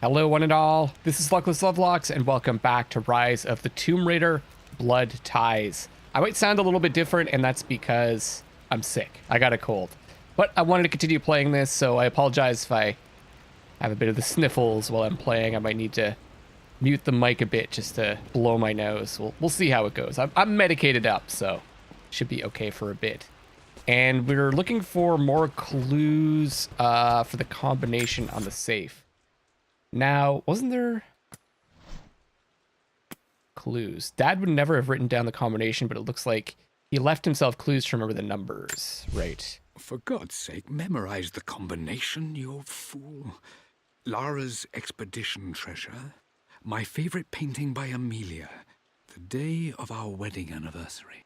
Hello, one and all. This is Luckless LoveLocks, and welcome back to Rise of the Tomb Raider Blood Ties. I might sound a little bit different, and that's because I'm sick. I got a cold. But I wanted to continue playing this, so I apologize if I have a bit of the sniffles while I'm playing. I might need to mute the mic a bit just to blow my nose. We'll see how it goes. I'm medicated up, so should be okay for a bit. And we're looking for more clues for the combination on the safe. Now, wasn't there clues? Dad would never have written down the combination, but it looks like he left himself clues to remember the numbers. Right. For God's sake, memorize the combination, you old fool. Lara's expedition treasure. My favorite painting by Amelia. The day of our wedding anniversary.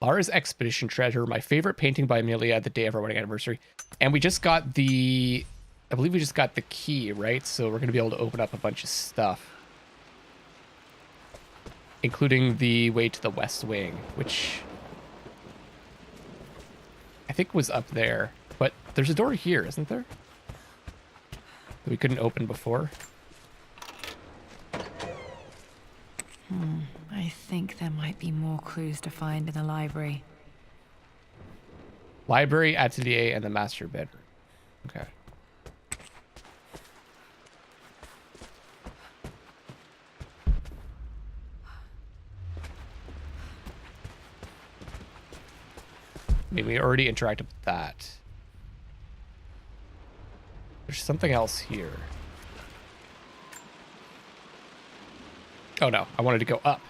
Lara's expedition treasure. My favorite painting by Amelia. The day of our wedding anniversary. And we just got the... I believe we just got the key, right? So we're going to be able to open up a bunch of stuff. Including the way to the West Wing, which I think was up there. But there's a door here, isn't there? That we couldn't open before. I think there might be more clues to find in the library. Library, atelier, and the master bedroom. Okay. I mean, we already interacted with that. There's something else here. Oh no, I wanted to go up.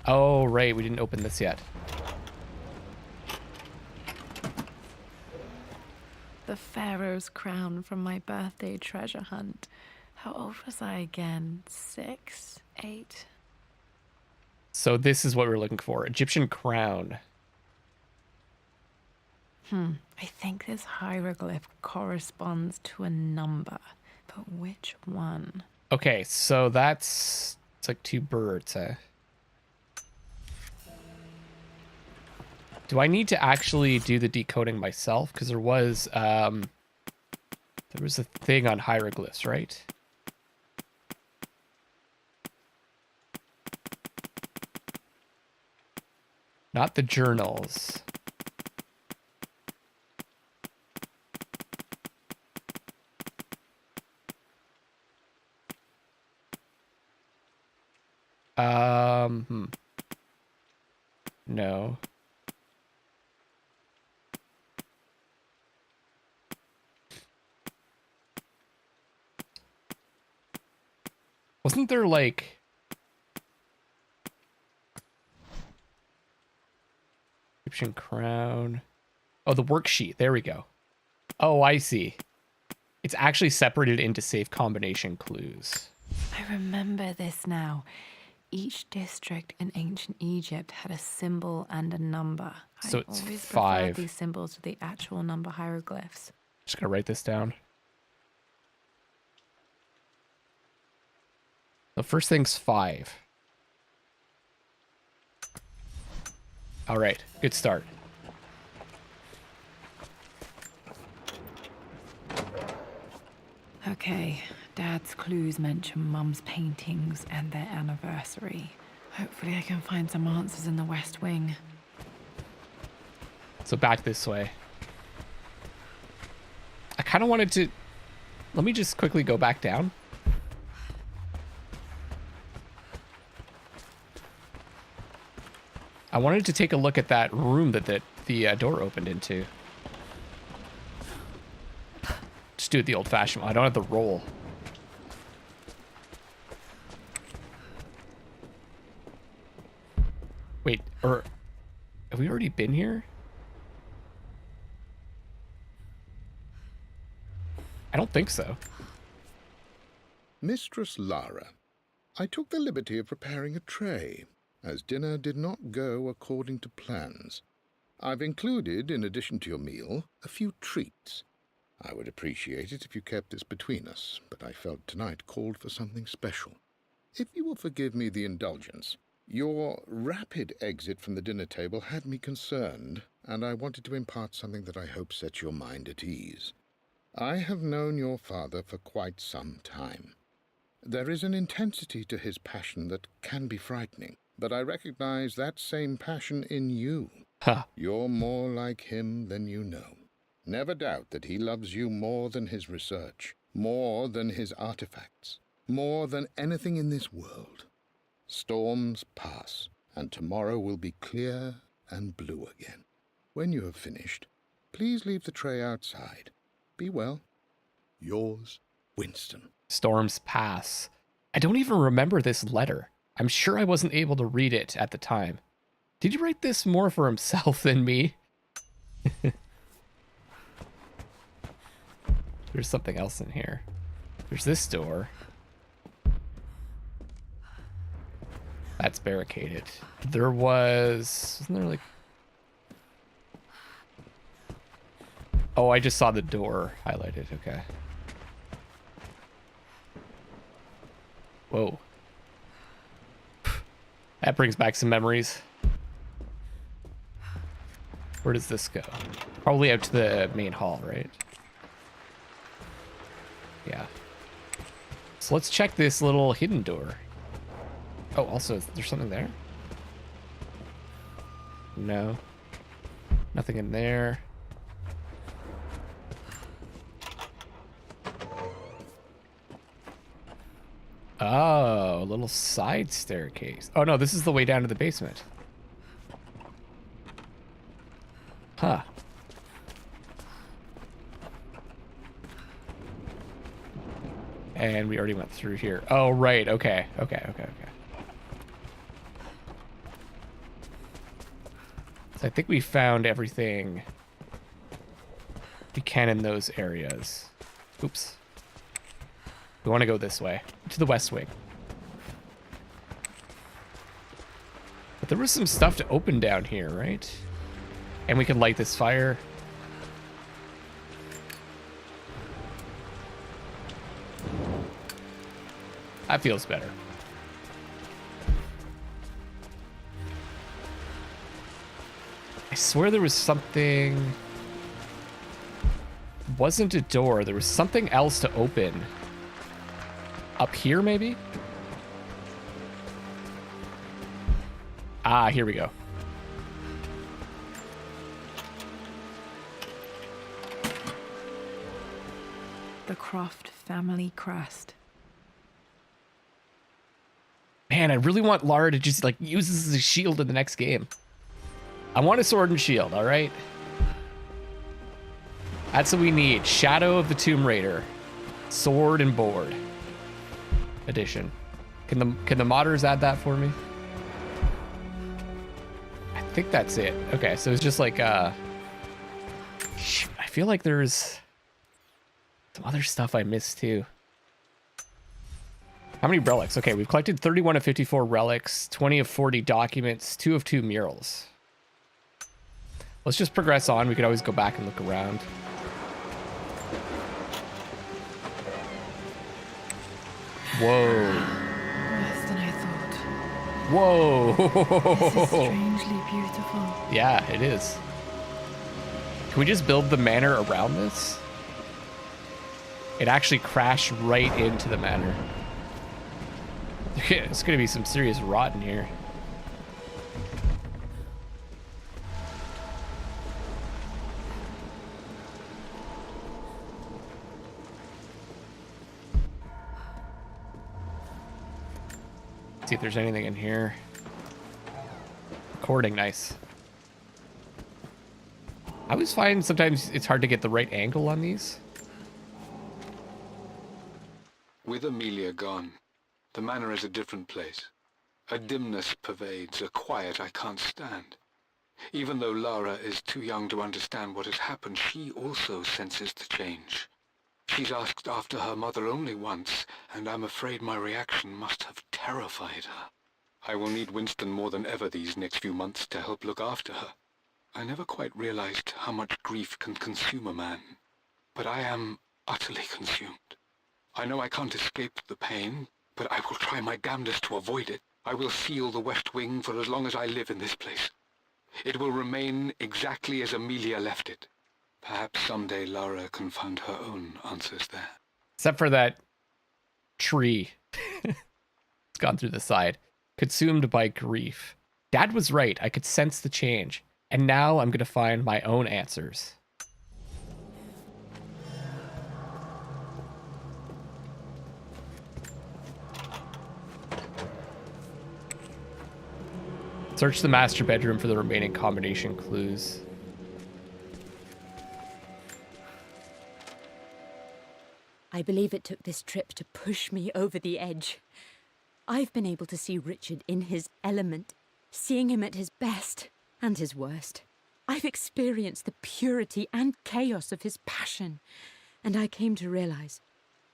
Oh, right, we didn't open this yet. The Pharaoh's crown from my birthday treasure hunt. How old was I again? 6? 8? So this is what we're looking for. Egyptian crown. I think this hieroglyph corresponds to a number. But which one? Okay, so it's like two birds. Do I need to actually do the decoding myself? Because there was a thing on hieroglyphs, right? Not the journals. No. Wasn't there like Egyptian crown? Oh, the worksheet. There we go. Oh, I see. It's actually separated into safe combination clues. I remember this now. Each district in ancient Egypt had a symbol and a number. So I it's always 5. preferred these symbols to the actual number hieroglyphs. Just gonna write this down. The first thing's 5. All right, good start. Okay, Dad's clues mention Mum's paintings and their anniversary. Hopefully I can find some answers in the West Wing. So back this way. I kind of wanted to... Let me just quickly go back down. I wanted to take a look at that room that the door opened into. Just do it the old-fashioned way. I don't have the roll. Wait, or have we already been here? I don't think so. Mistress Lara, I took the liberty of preparing a tray, as dinner did not go according to plans. I've included, in addition to your meal, a few treats. I would appreciate it if you kept this between us, but I felt tonight called for something special. If you will forgive me the indulgence, Your rapid exit from the dinner table had me concerned, and I wanted to impart something that I hope sets your mind at ease. I have known your father for quite some time. There is an intensity to his passion that can be frightening, but I recognize that same passion in you. Huh. You're more like him than you know. Never doubt that he loves you more than his research, more than his artifacts, more than anything in this world. Storms pass, and tomorrow will be clear and blue again. When you have finished, please leave the tray outside. Be well. Yours, Winston. Storms pass. I don't even remember this letter. I'm sure I wasn't able to read it at the time. Did you write this more for himself than me? There's something else in here. There's this door. That's barricaded. There was... Isn't there like... Oh, I just saw the door highlighted. Okay. Whoa. That brings back some memories. Where does this go? Probably out to the main hall, right? Yeah. So let's check this little hidden door. Oh, also, there's something there? No. Nothing in there. Oh, a little side staircase. Oh, no, this is the way down to the basement. Huh. And we already went through here. Oh, right. Okay. Okay. So I think we found everything we can in those areas. Oops. We want to go this way, to the west wing. But there was some stuff to open down here, right? And we can light this fire. That feels better. I swear there was something... Wasn't a door. There was something else to open. Up here, maybe? Ah, here we go. The Croft family crest. Man, I really want Lara to just, like, use this as a shield in the next game. I want a sword and shield, all right? That's what we need. Shadow of the Tomb Raider. Sword and board. Edition. Can the modders add that for me? I think that's it. Okay, so it's just like, shoot, I feel like there's some other stuff I missed, too. How many relics? Okay, we've collected 31 of 54 relics, 20 of 40 documents, 2 of 2 murals. Let's just progress on. We could always go back and look around. Whoa. Less than I thought. Whoa. This is strangely beautiful. Yeah, it is. Can we just build the manor around this? It actually crashed right into the manor. It's gonna be some serious rot in here. See if there's anything in here. Recording, nice. I always find sometimes it's hard to get the right angle on these. With Amelia gone, the manor is a different place. A dimness pervades, a quiet I can't stand. Even though Lara is too young to understand what has happened, she also senses the change. She's asked after her mother only once, and I'm afraid my reaction must have terrified her. I will need Winston more than ever these next few months to help look after her. I never quite realized how much grief can consume a man, but I am utterly consumed. I know I can't escape the pain, but I will try my damnedest to avoid it. I will seal the West Wing for as long as I live in this place. It will remain exactly as Amelia left it. Perhaps someday Lara can find her own answers there. Except for that tree. It's gone through the side. Consumed by grief. Dad was right. I could sense the change. And now I'm going to find my own answers. Search the master bedroom for the remaining combination clues. I believe it took this trip to push me over the edge. I've been able to see Richard in his element, seeing him at his best and his worst. I've experienced the purity and chaos of his passion, and I came to realize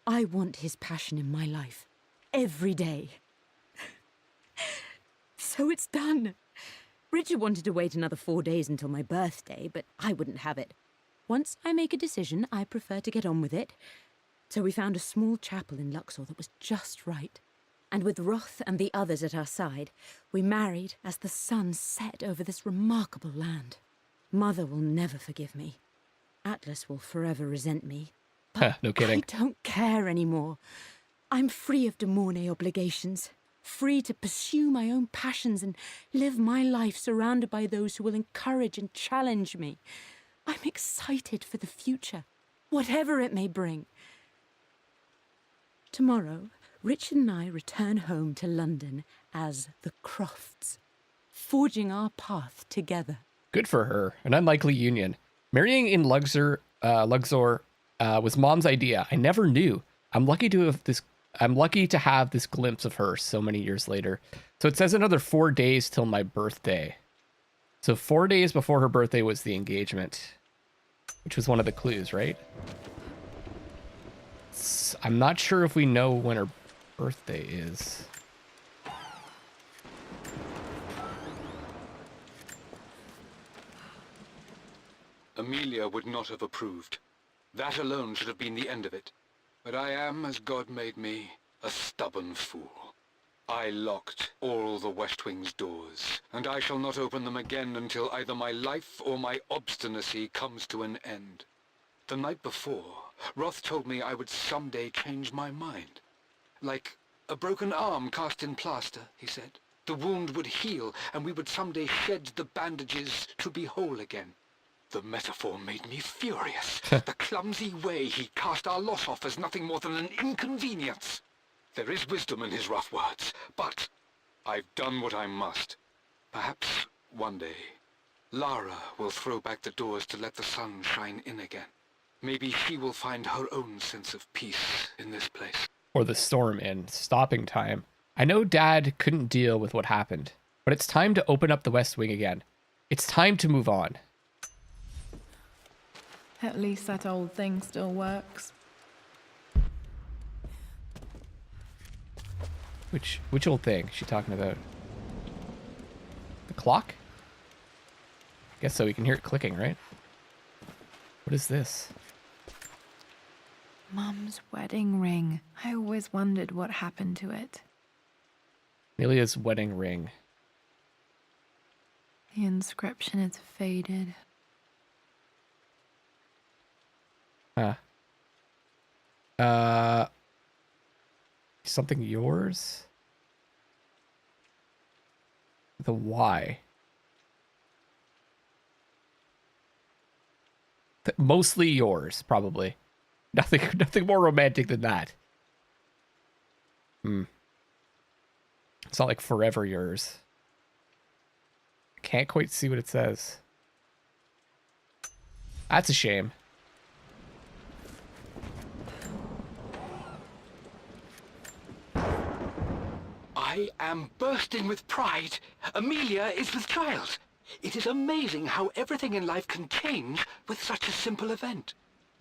I want his passion in my life every day. So it's done. Richard wanted to wait another 4 days until my birthday, but I wouldn't have it. Once I make a decision, I prefer to get on with it. So we found a small chapel in Luxor that was just right. And with Roth and the others at our side, we married as the sun set over this remarkable land. Mother will never forgive me. Atlas will forever resent me. But No kidding. I don't care anymore. I'm free of De Mornay obligations. Free to pursue my own passions and live my life surrounded by those who will encourage and challenge me. I'm excited for the future, whatever it may bring. Tomorrow, Richard and I return home to London as the Crofts, forging our path together. Good for her. An unlikely union. Marrying in Luxor was Mom's idea. I never knew. I'm lucky to have this glimpse of her so many years later. So it says another 4 days till my birthday. So 4 days before her birthday was the engagement, which was one of the clues, right? I'm not sure if we know when her birthday is. Amelia would not have approved. That alone should have been the end of it. But I am, as God made me, a stubborn fool. I locked all the West Wing's doors, and I shall not open them again until either my life or my obstinacy comes to an end. The night before, Roth told me I would someday change my mind. Like a broken arm cast in plaster, he said. The wound would heal, and we would someday shed the bandages to be whole again. The metaphor made me furious. The clumsy way he cast our loss off as nothing more than an inconvenience. There is wisdom in his rough words, but I've done what I must. Perhaps one day, Lara will throw back the doors to let the sun shine in again. Maybe she will find her own sense of peace in this place. Or the storm in stopping time. I know Dad couldn't deal with what happened, but it's time to open up the West Wing again. It's time to move on. At least that old thing still works. Which old thing is she talking about? The clock? Guess so. We can hear it clicking, right? What is this? Mum's wedding ring. I always wondered what happened to it. Amelia's wedding ring. The inscription is faded. Something yours? The Y. Mostly yours, probably. Nothing more romantic than that. It's not like forever yours. Can't quite see what it says. That's a shame. I am bursting with pride. Amelia is with child. It is amazing how everything in life can change with such a simple event.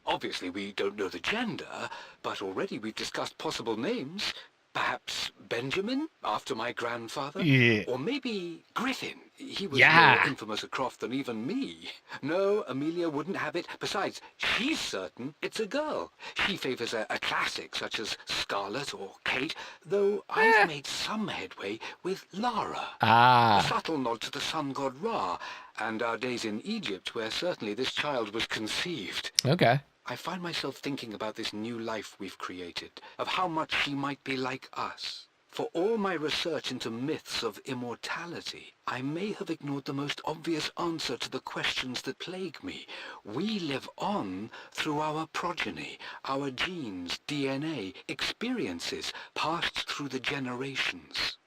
Obviously, we don't know the gender, but already we've discussed possible names. Perhaps Benjamin, after my grandfather? Yeah. Or maybe Griffin. He was Yeah. more infamous a Croft than even me. No, Amelia wouldn't have it. Besides, she's certain it's a girl. She favors a classic such as Scarlet or Kate, though I've made some headway with Lara. A Ah. subtle nod to the sun god Ra, and our days in Egypt, where certainly this child was conceived. Okay. I find myself thinking about this new life we've created, of how much she might be like us. For all my research into myths of immortality, I may have ignored the most obvious answer to the questions that plague me. We live on through our progeny, our genes, DNA, experiences, passed through the generations.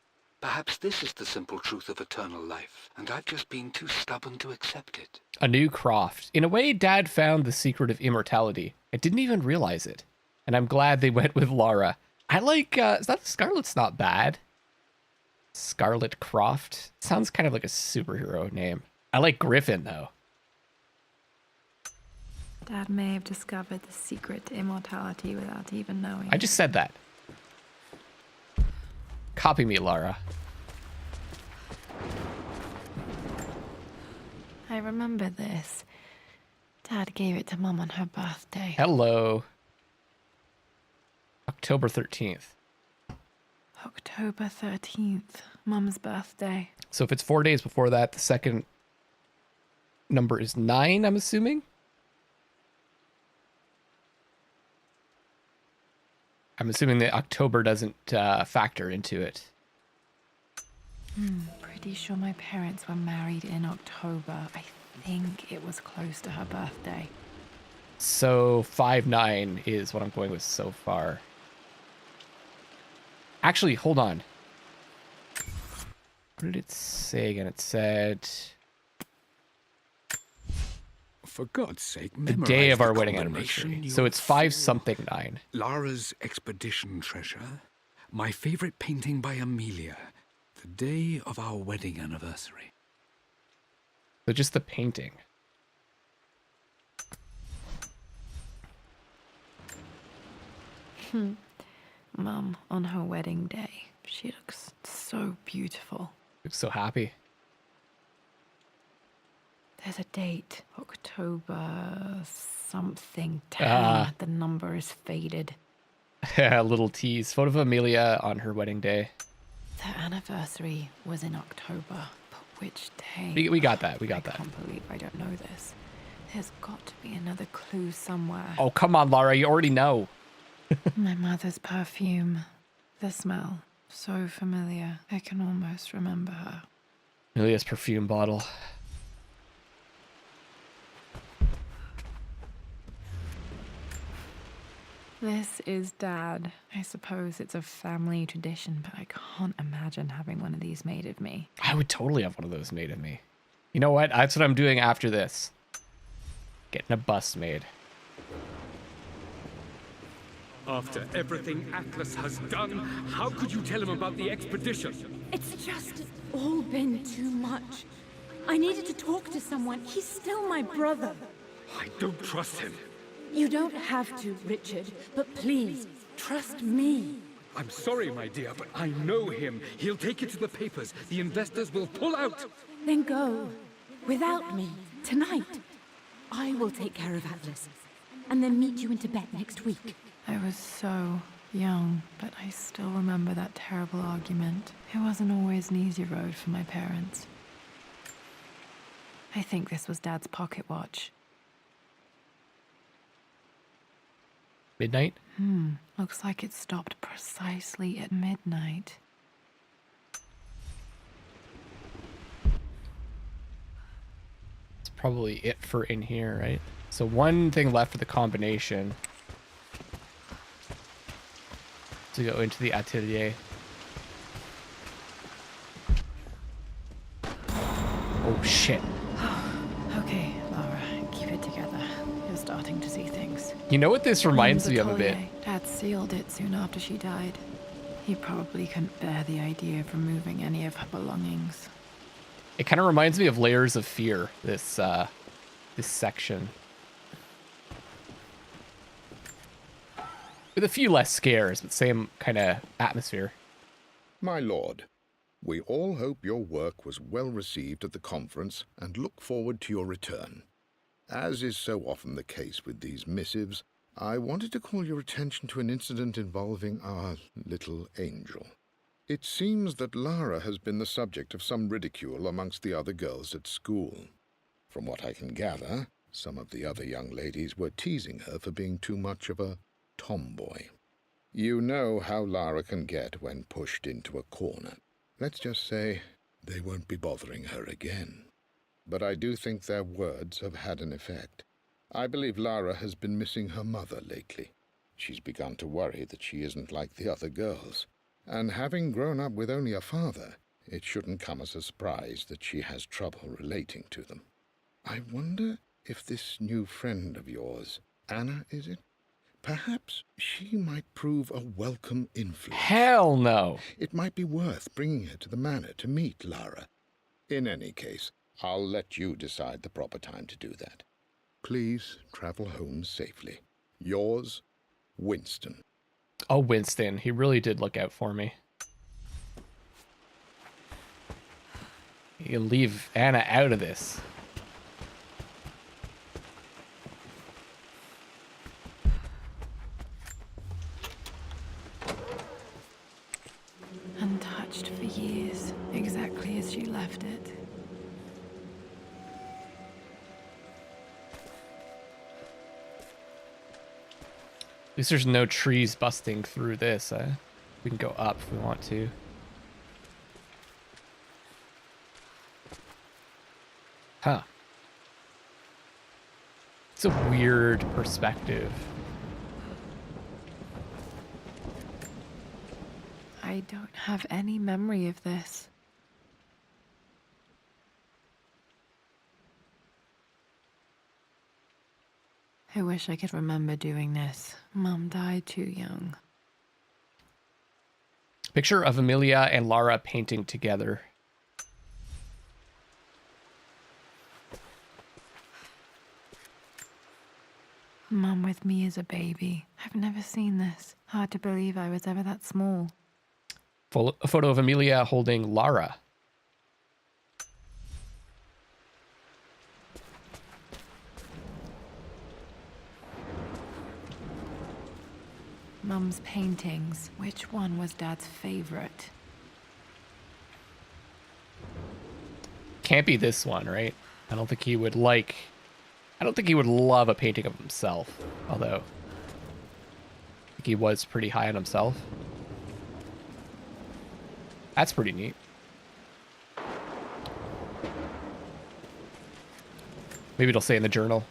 Perhaps this is the simple truth of eternal life, and I've just been too stubborn to accept it. A new Croft. In a way, Dad found the secret of immortality. I didn't even realize it. And I'm glad they went with Lara. I like, Scarlet's not bad. Scarlet Croft. Sounds kind of like a superhero name. I like Griffin, though. Dad may have discovered the secret to immortality without even knowing. I just said that. Copy me, Lara. I remember this. Dad gave it to Mum on her birthday. Hello. October 13th. October 13th, Mum's birthday. So if it's 4 days before that, the second number is 9, I'm assuming? I'm assuming that October doesn't factor into it. Pretty sure my parents were married in October. I think it was close to her birthday. So 5-9 is what I'm going with so far. Actually, hold on. What did it say again? It said For God's sake, the day of memorize our the wedding combination, anniversary. you So it's fool. 5-9. Lara's expedition treasure, my favorite painting by Amelia, the day of our wedding anniversary. So just the painting. Mum, on her wedding day, she looks so beautiful. Looks so happy. There's a date, October something 10. Ah. The number is faded. A little tease. Photo of Amelia on her wedding day. The anniversary was in October, but which day? We got that. We got I that. can't believe I don't know this. There's got to be another clue somewhere. Oh, come on, Lara. You already know. My mother's perfume. The smell. So familiar. I can almost remember her. Amelia's perfume bottle. This is Dad. I suppose it's a family tradition, but I can't imagine having one of these made of me. I would totally have one of those made of me. You know what? That's what I'm doing after this. Getting a bust made. After everything Atlas has done, how could you tell him about the expedition? It's just all been too much. I needed to talk to someone. He's still my brother. I don't trust him. You don't have to, Richard, but please, trust me. I'm sorry, my dear, but I know him. He'll take it to the papers. The investors will pull out. Then go. Without me, tonight. I will take care of Atlas, and then meet you in Tibet next week. I was so young, but I still remember that terrible argument. It wasn't always an easy road for my parents. I think this was Dad's pocket watch. Midnight? Looks like it stopped precisely at midnight. It's probably it for in here, right? So one thing left for the combination. To go into the atelier. Oh shit. Okay, Lara, keep it together. You're starting to see things. You know what this reminds The me of a bit? collier. Dad sealed it soon after she died. He probably couldn't bear the idea of removing any of her belongings. It kind of reminds me of Layers of Fear, this section. With a few less scares, but same kind of atmosphere. My lord, we all hope your work was well received at the conference and look forward to your return. As is so often the case with these missives, I wanted to call your attention to an incident involving our little angel. It seems that Lara has been the subject of some ridicule amongst the other girls at school. From what I can gather, some of the other young ladies were teasing her for being too much of a tomboy. You know how Lara can get when pushed into a corner. Let's just say they won't be bothering her again. But I do think their words have had an effect. I believe Lara has been missing her mother lately. She's begun to worry that she isn't like the other girls. And having grown up with only a father, it shouldn't come as a surprise that she has trouble relating to them. I wonder if this new friend of yours, Anna, is it? Perhaps she might prove a welcome influence. Hell no. It might be worth bringing her to the manor to meet Lara. In any case, I'll let you decide the proper time to do that. Please travel home safely. Yours, Winston. Oh, Winston. He really did look out for me. You can leave Anna out of this. Untouched for years, exactly as you left it. At least there's no trees busting through this. We can go up if we want to. Huh. It's a weird perspective. I don't have any memory of this. I wish I could remember doing this. Mum died too young. Picture of Amelia and Lara painting together. Mum with me as a baby. I've never seen this. Hard to believe I was ever that small. A photo of Amelia holding Lara. Mum's paintings. Which one was Dad's favorite? Can't be this one, right? I don't think he would like... I don't think he would love a painting of himself. Although, I think he was pretty high on himself. That's pretty neat. Maybe it'll say in the journal.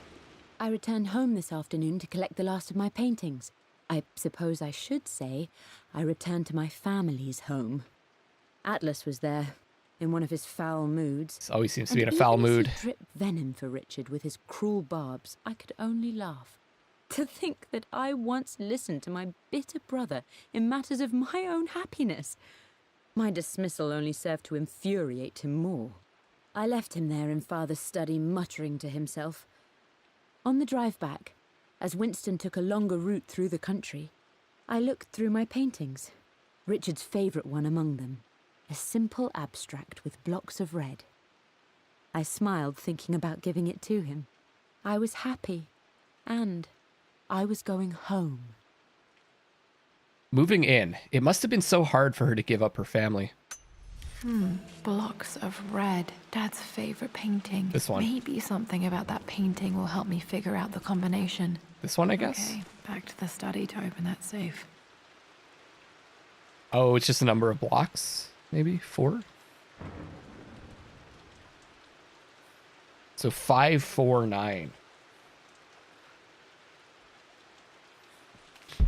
I returned home this afternoon to collect the last of my paintings. I suppose I should say I returned to my family's home. Atlas was there, in one of his foul moods. Always seems to be in a foul mood. Even as he dripped venom for Richard with his cruel barbs, I could only laugh. To think that I once listened to my bitter brother in matters of my own happiness. My dismissal only served to infuriate him more. I left him there in Father's study, muttering to himself. On the drive back, as Winston took a longer route through the country, I looked through my paintings, Richard's favourite one among them, a simple abstract with blocks of red. I smiled, thinking about giving it to him. I was happy, and I was going home. Moving in. It must have been so hard for her to give up her family. Blocks of red. Dad's favorite painting. This one. Maybe something about that painting will help me figure out the combination. This one, I guess? Okay, back to the study to open that safe. Oh, it's just a number of blocks? Maybe? 4? So 549.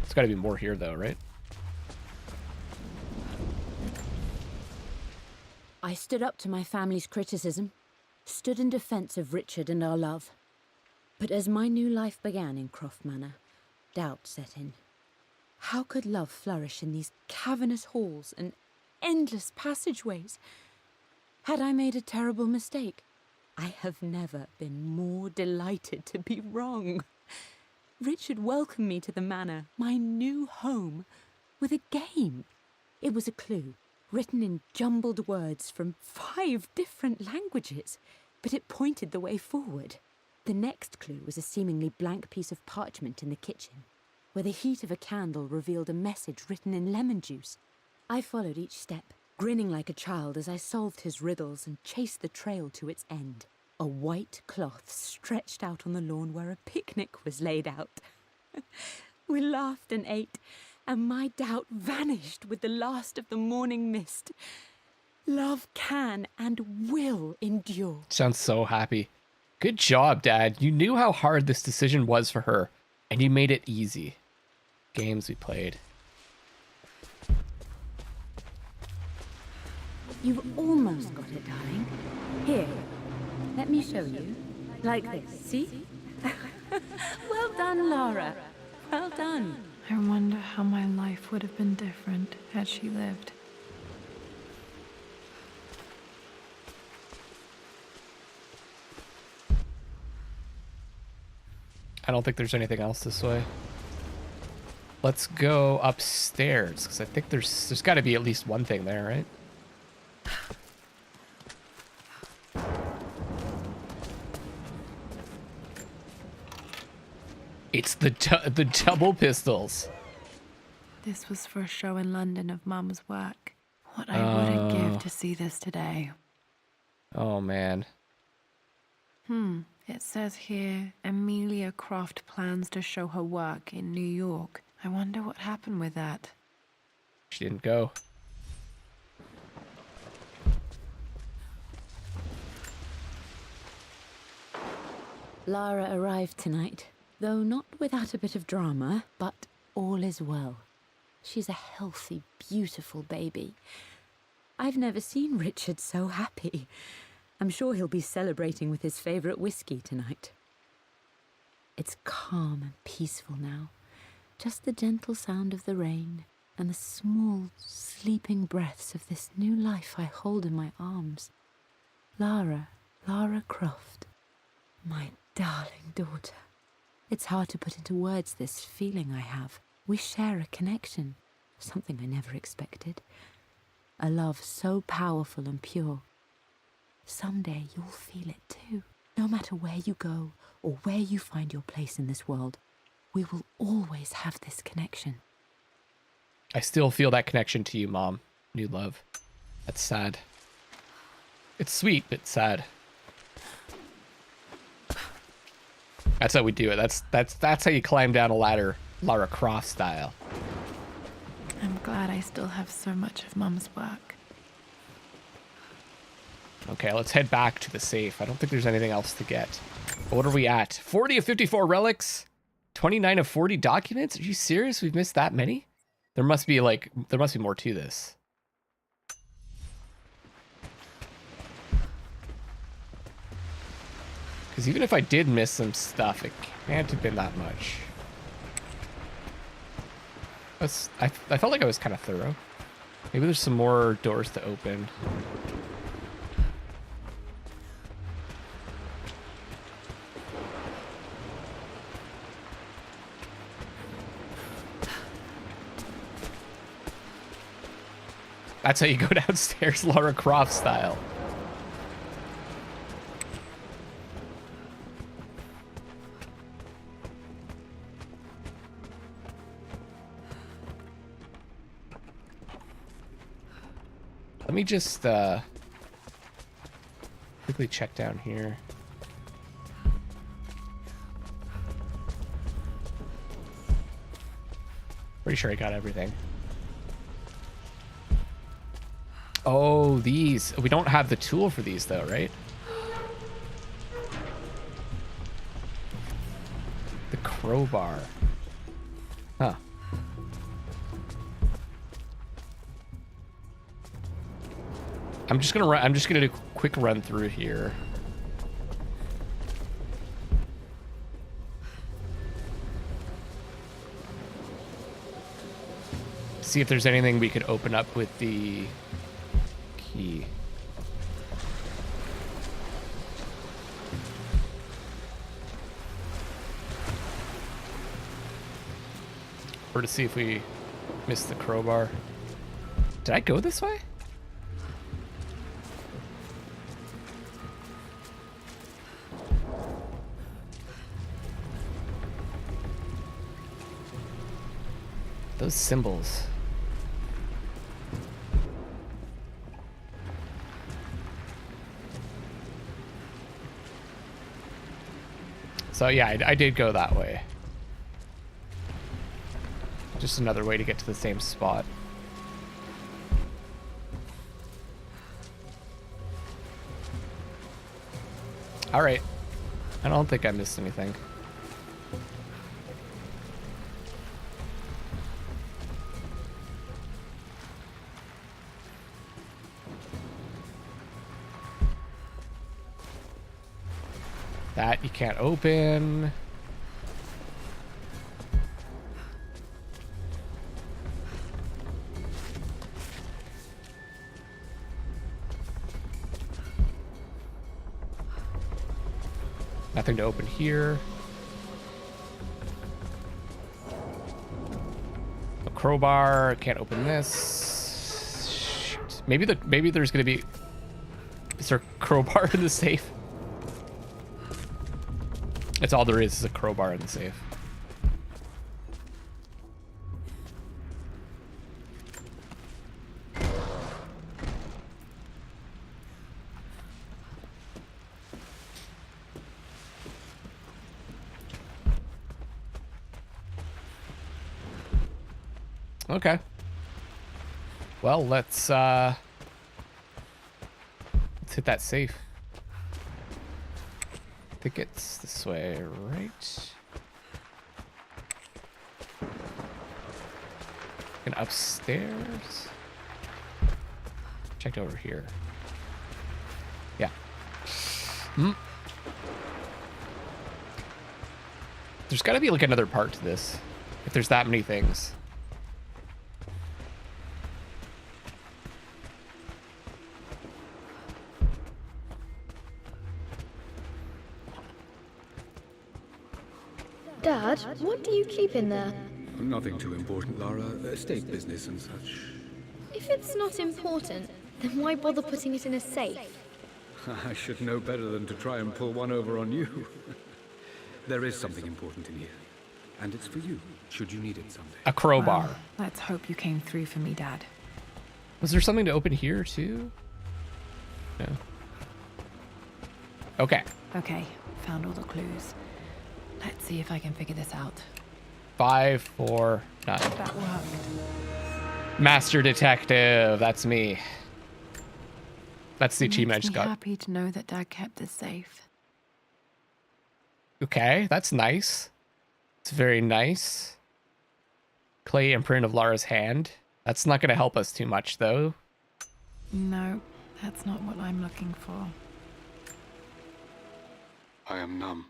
It's got to be more here, though, right? I stood up to my family's criticism, stood in defense of Richard and our love. But as my new life began in Croft Manor, doubt set in. How could love flourish in these cavernous halls and endless passageways? Had I made a terrible mistake? I have never been more delighted to be wrong. Richard welcomed me to the manor, my new home, with a game. It was a clue, written in jumbled words from 5 different languages, but it pointed the way forward. The next clue was a seemingly blank piece of parchment in the kitchen, where the heat of a candle revealed a message written in lemon juice. I followed each step, grinning like a child as I solved his riddles and chased the trail to its end. A white cloth stretched out on the lawn where a picnic was laid out. We laughed and ate, and my doubt vanished with the last of the morning mist. Love can and will endure. Sounds so happy. Good job, Dad. You knew how hard this decision was for her, and you made it easy. Games we played. You've almost got it, darling. Here, let me show you. Like this, see? Well done, Lara. Well done. I wonder how my life would have been different had she lived. I don't think there's anything else this way. Let's go upstairs, because I think there's got to be at least one thing there, right? It's the double pistols. This was for a show in London of Mum's work. What I wouldn't give to see this today. Oh, man. It says here, Amelia Croft plans to show her work in New York. I wonder what happened with that. She didn't go. Lara arrived tonight, though not without a bit of drama, but all is well. She's a healthy, beautiful baby. I've never seen Richard so happy. I'm sure he'll be celebrating with his favorite whiskey tonight. It's calm and peaceful now. Just the gentle sound of the rain and the small, sleeping breaths of this new life I hold in my arms. Lara Croft, my darling daughter. It's hard to put into words this feeling I have. We share a connection, something I never expected. A love so powerful and pure. Someday you'll feel it too. No matter where you go or where you find your place in this world, we will always have this connection. I still feel that connection to you, Mom. New love. That's sad. It's sweet, but sad. That's how we do it. That's how you climb down a ladder, Lara Croft style. I'm glad I still have so much of Mum's work. Okay, let's head back to the safe. I don't think there's anything else to get. What are we at? 40 of 54 relics? 29 of 40 documents? Are you serious? We've missed that many? There must be more to this. Because even if I did miss some stuff, it can't have been that much. I felt like I was kind of thorough. Maybe there's some more doors to open. That's how you go downstairs, Lara Croft style. Let me just quickly check down here. Pretty sure I got everything. Oh, these. We don't have the tool for these though, right? The crowbar. Huh. I'm just gonna do a quick run through here. See if there's anything we could open up with the key. Or to see if we missed the crowbar. Did I go this way? Those symbols. So yeah, I did go that way. Just another way to get to the same spot. All right. I don't think I missed anything. That you can't open. Nothing to open here. A crowbar. Can't open this. Shoot. Maybe there's gonna be. Is there a crowbar in the safe? That's all there is a crowbar in the safe. Okay. Well, let's hit that safe. I think it's this way, right? And upstairs. Checked over here. Yeah. There's got to be like another part to this, if there's that many things. Dad, what do you keep in there? Nothing too important, Lara. Estate business and such. If it's not important, then why bother putting it in a safe? I should know better than to try and pull one over on you. There is something important in here. And it's for you, should you need it someday. A crowbar. Well, let's hope you came through for me, Dad. Was there something to open here too? No. Okay. Okay, found all the clues. Let's see if I can figure this out. 5, 4, 9. That worked. Master Detective. That's me. That's the achievement I Makes just me got. happy to know that Dad kept this safe. Okay, that's nice. It's very nice. Clay imprint of Lara's hand. That's not going to help us too much, though. No, that's not what I'm looking for. I am numb.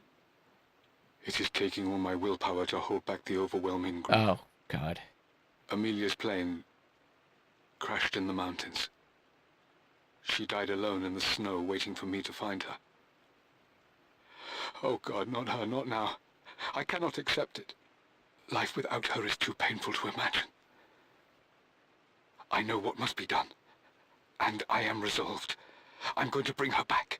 It is taking all my willpower to hold back the overwhelming grief. Oh, God. Amelia's plane crashed in the mountains. She died alone in the snow, waiting for me to find her. Oh God, not her, not now. I cannot accept it. Life without her is too painful to imagine. I know what must be done, and I am resolved. I'm going to bring her back.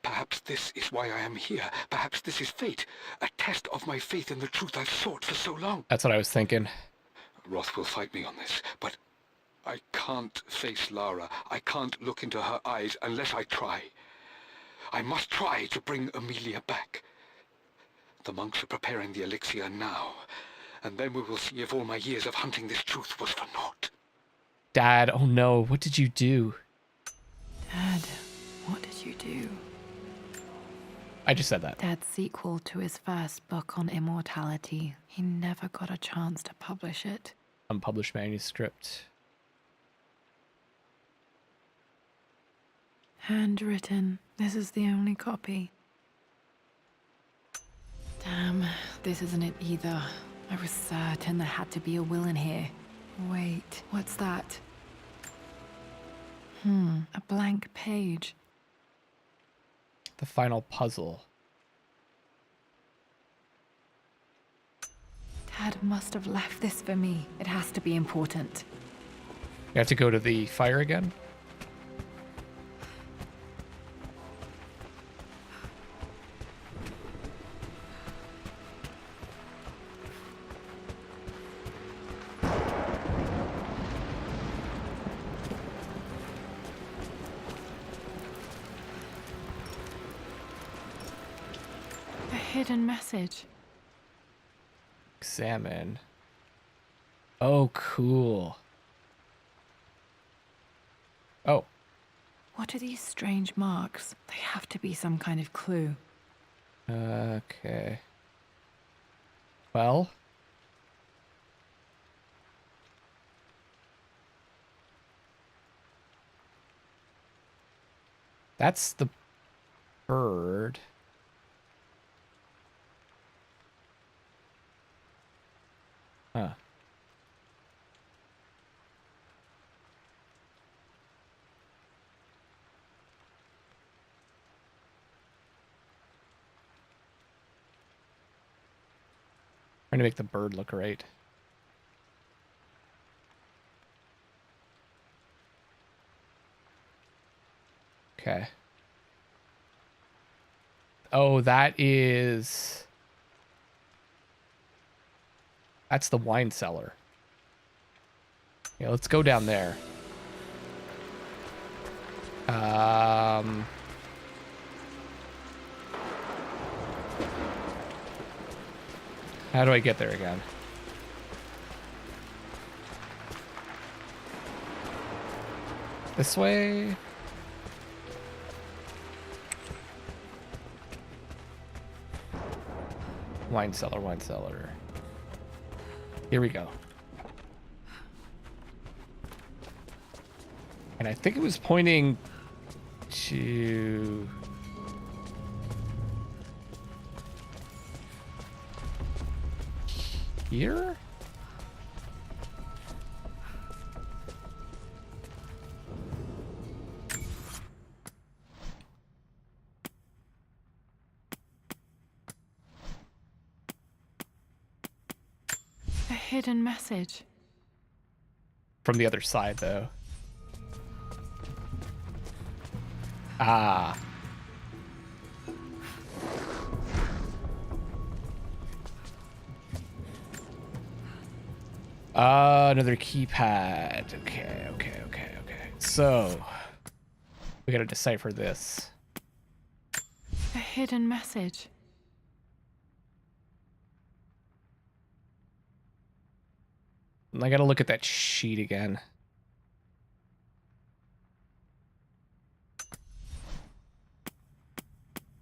Perhaps this is why I am here. Perhaps this is fate, a test of my faith in the truth I've sought for so long. That's what I was thinking. Roth will fight me on this, but I can't face Lara. I can't look into her eyes unless I try. I must try to bring Amelia back. The monks are preparing the elixir now, and then we will see if all my years of hunting this truth was for naught. Dad, oh no, what did you do? Dad, what did you do? I just said that. Dad's sequel to his first book on immortality. He never got a chance to publish it. Unpublished manuscript. Handwritten. This is the only copy. Damn, this isn't it either. I was certain there had to be a will in here. Wait, what's that? A blank page. The final puzzle. Dad must have left this for me. It has to be important. You have to go to the fire again? A hidden message. Examine. Oh, cool. Oh, What are these strange marks? They have to be some kind of clue. okay. Well. That's the bird. Huh. Trying to make the bird look right. Okay. Oh, that is... That's the wine cellar. Yeah, let's go down there. How do I get there again? This way? Wine cellar, wine cellar. Here we go. And I think it was pointing to... here? A hidden message. From the other side, though. Ah. Another keypad. Okay. So, we gotta decipher this. A hidden message. I gotta look at that sheet again.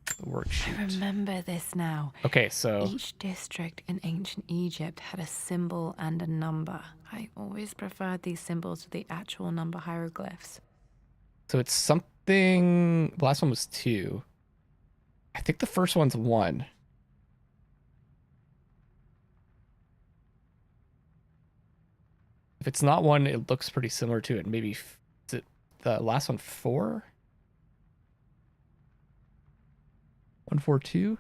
The worksheet. I remember this now. Okay, so... Each district in ancient Egypt had a symbol and a number. I always preferred these symbols to the actual number hieroglyphs. So it's something... The last one was 2. I think the first one's 1. If it's not 1, it looks pretty similar to it. Maybe... Is it the last one 4? 142?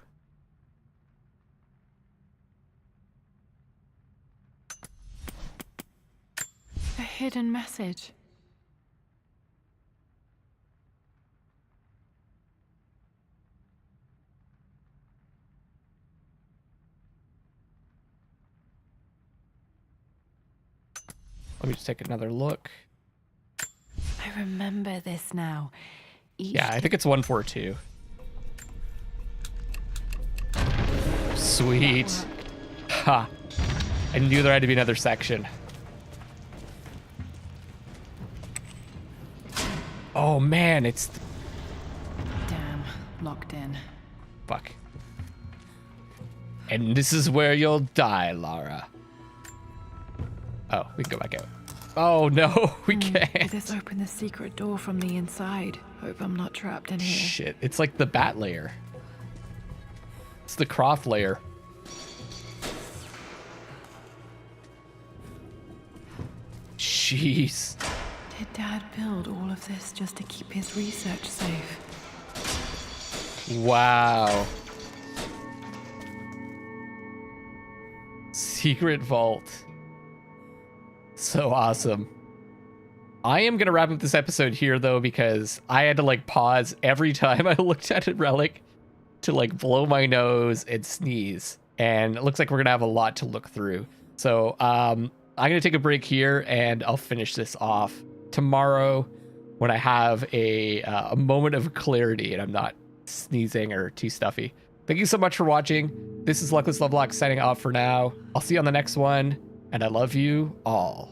A hidden message. Let me just take another look. I remember this now. Yeah, I think it's 142. Sweet. Ha. I knew there had to be another section. Oh man, it's... Damn, locked in. Fuck. And this is where you'll die, Lara. Oh, we can go back out. Oh no, we Will can't. this open the secret door from the inside? Hope I'm not trapped in here. Shit, it's like the bat layer. It's the Croft layer. Jeez. Did Dad build all of this just to keep his research safe? Wow. secret vault. So awesome. I am going to wrap up this episode here, though, because I had to, like, pause every time I looked at a relic to, like, blow my nose and sneeze. And it looks like we're going to have a lot to look through. So I'm going to take a break here, and I'll finish this off tomorrow when I have a moment of clarity and I'm not sneezing or too stuffy. Thank you so much for watching. This is Luckless Lovelocks signing off for now. I'll see you on the next one, and I love you all.